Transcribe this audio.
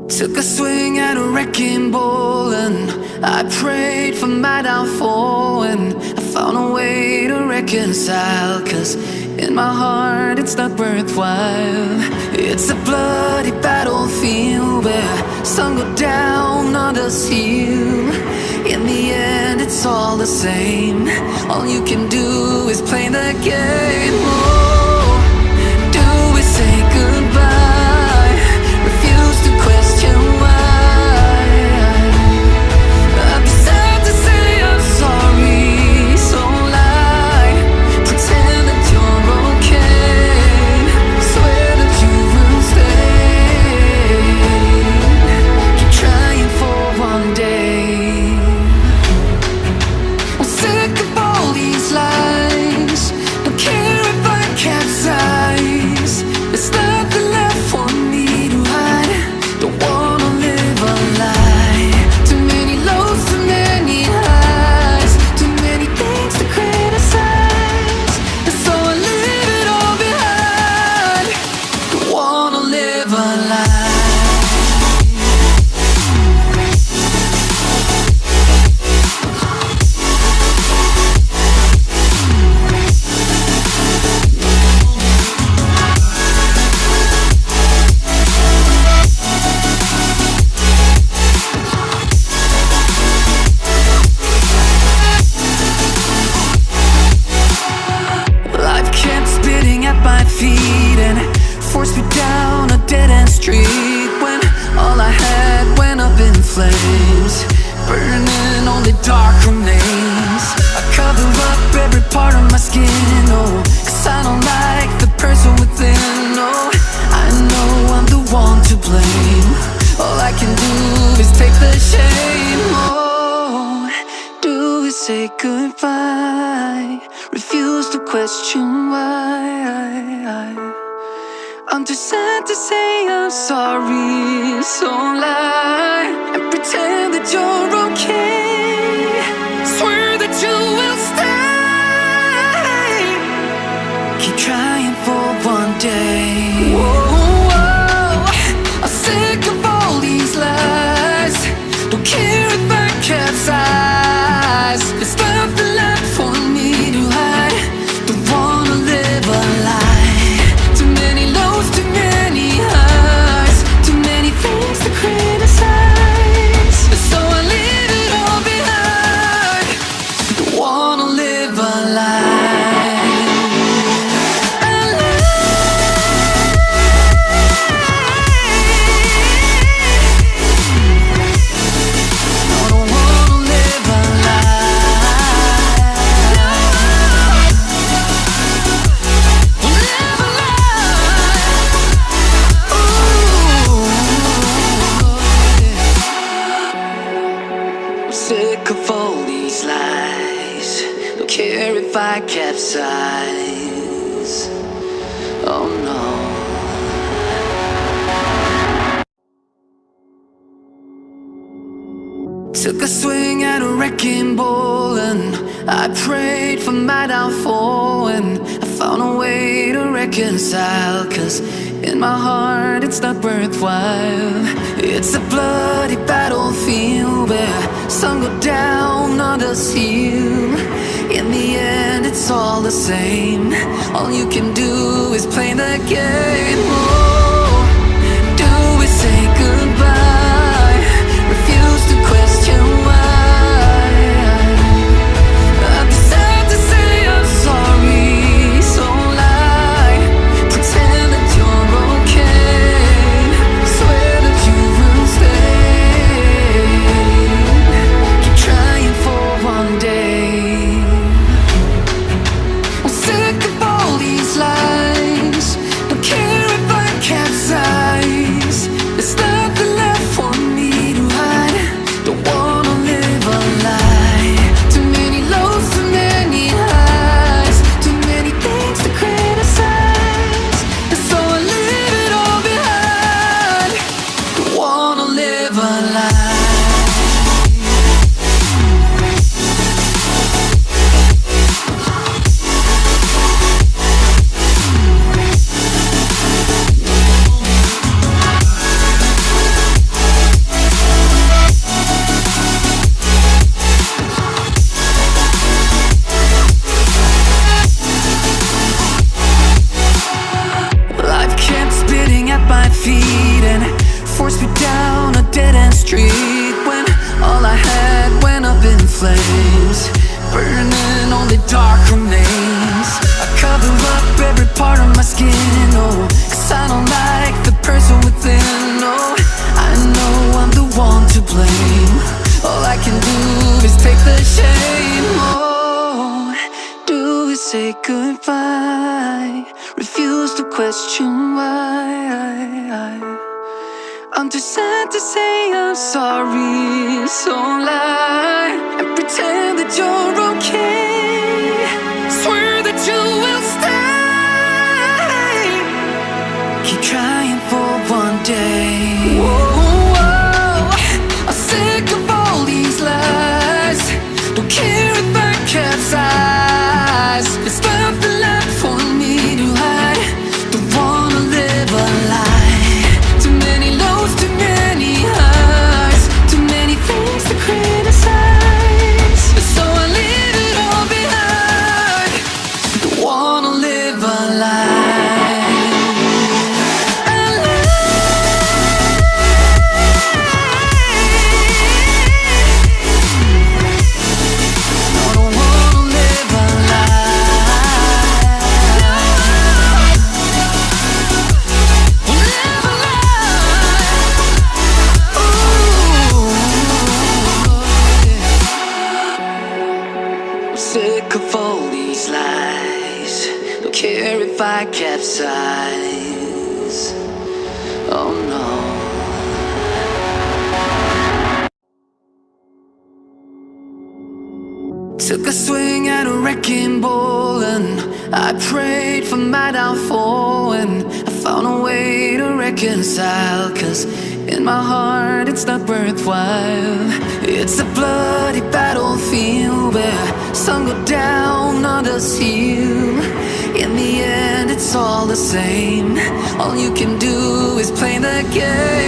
Took a swing at a wrecking ball and I prayed for my downfall, and I found a way to reconcile, 'cause in my heart it's not worthwhile. It's a bloody battlefield where some go down, others heal. In the end it's all the same. All you can do is play the game. Oh, do we say goodbye? Refuse to question why. I'm sad to say I'm sorry, so lie. Pretend that you're okay. Swear that you will stay. Keep trying for one day. I'm sick of all these lies. Don't care if I capsize. There's nothing left for me to hide. Don't wanna live a lie. Too many lows, too many highs. Too many things to criticize. And so I leave it all behind. Don't wanna live a lie. Life kept spitting at my feet and forced me down a dead-end street, when all I had went up in flames, burning only dark remains. I cover up every part of my skin, oh, 'cause I don't like the person within. Oh, I know I'm the one to blame. All I can do is take the shame. Oh, do we say goodbye? Refuse to question why. I'm too sad to say I'm sorry, so lie and pretend that you're okay. Swear that you will stay. Keep trying for one day. Whoa, I'm sick of all these lies. Don't care if I capsize. There's nothing left for me to hide. Don't wanna live a lie. Too many lows, too many highs. Too many things to criticize. So I leave it all behind. Don't wanna live a lie. A lie. No, don't wanna live a lie. Live a lie. Ooh, I'm sick of all these lies. Don't care if I capsize. Oh no. Took a swing at a wrecking ball and I prayed for my downfall, and I found a way to reconcile, 'cause in my heart it's not worthwhile. It's a bloody battlefield where some go down, others heal. In the end it's all the same. All you can do is play the game. Oh, do we say goodbye? Refuse to question why. I'm sad to say I'm sorry, so lie. Pretend that you're okay. Swear that you will stay. Keep trying for one day. I'm sick of all these lies. Don't care if feet and forced me down a dead-end street, when all I had went up in flames, burning only dark remains. I cover up every part of my skin, oh, 'cause I don't like the person within, oh. I know I'm the one to blame. All I can do is take the shame, oh. Do we say goodbye? Refuse to question why. I'm too sad to say I'm sorry, so lie and pretend that you're okay. Swear that you will stay. Keep trying for one day. Whoa, I'm sick of all these lies. Don't care if I capsize. There's nothing left for me to hide. Don't wanna live a lie. Too many lows, too many highs, too many things to criticize. So I leave it all behind. Don't wanna live a lie. Sick of all these lies. Don't care if I capsize. Oh no. Took a swing at a wrecking ball and I prayed for my downfall, and I found a way to reconcile, 'cause in my heart it's not worthwhile. It's a bloody battlefield where some go down, others heal. In the end it's all the same. All you can do is play the game.